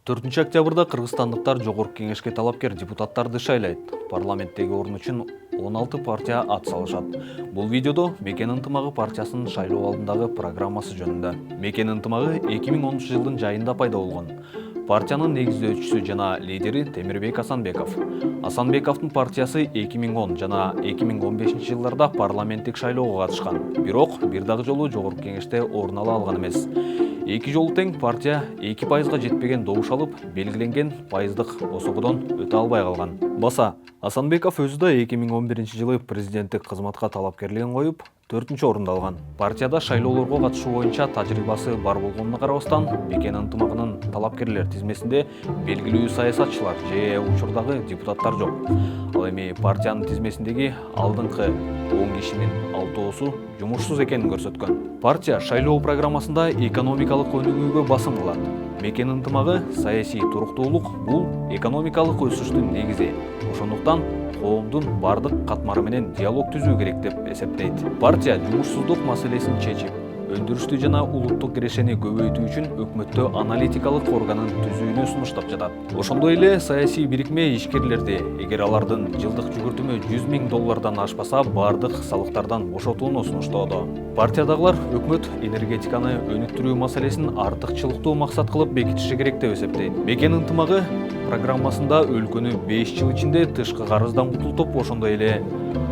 4 октябрда кыргызстандыктар жогорку кеңешке талапкер депутаттарды шайлайт. Парламенттеги орун үчүн 16 партия ат салышат. Бул видеодо Мекен ынтымагы партиясынын шайлоо алдындагы программасы жөнүндө. Мекен ынтымагы 2010 жылдын жайында пайда болгон. Партиянын негиздөөчүсү жана лидери Темирбек Асанбеков. Асанбековдун партиясы 2010 жана 2015 жылдарда парламенттик шайлоого катышкан. Бирок бир дагы жолу жогорку кеңеште орун ала алган эмес. Эки жолу тең партия 2%га жетпеген добуш алып, белгиленген пайыздык босогодон өтө албай калган. Баса, Асанбеков өзү да 2011 жылы президенттик кызматка талапкерлигин коюп, 4-орунду алган. Партияда шайлоолорго катышуу боюнча тажрыйбасы бар болгонуна карабастан, Мекен ынтымагынын талапкерлер тизмесинде белгилүү саясатчылар же учурдагы депутаттар жок. Ал эми партиянын тизмесиндеги алдыңкы 10 кишинин 6оосу жумушсуз экенин көрсөткөн. Партия шайлоо программасында экономикалык өнүгүүгө басым кылат. Мекен ынтымагы саясий туруктуулук бул экономикалык өсүштүн негизи. Ошондуктан коомдун бардык катмары менен диалог түзүү керек деп эсептейт. Партия жумушсуздук маселесин чечип, өндүрүштү жана улуттук кирешени көбөйтүү үчүн өкмөттө аналитикалык органын түзүүнү сунуштап жатат. Ошондой эле саясий бирикме ишкерлерди, эгер алардын жылдык жүгүртүмү $100,000 ашпаса, бардык салыктардан бошотууну сунуштоодо. Партиядагылар өкмөт энергетиканы өнүктүрүү маселесин артыкчылыктуу максат кылып бекитиши керек деп эсептейт. Мекен ынтымагы программасында өлкөнү 5 жыл ичинде тышкы карыздан кутултуп, ошондой эле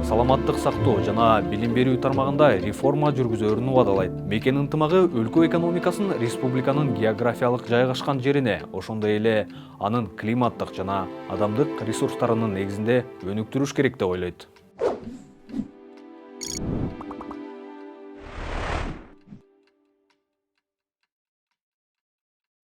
саламаттык сактоо жана билим берүү тармагында реформа жүргүзөөрүн убадалайт. Мекен ынтымагы өлкө экономикасын республиканын географиялык жайгашкан жерине, ошондой эле анын климаттык жана адамдык ресурстарынын негизинде өнүктүрүш керек деп ойлойт.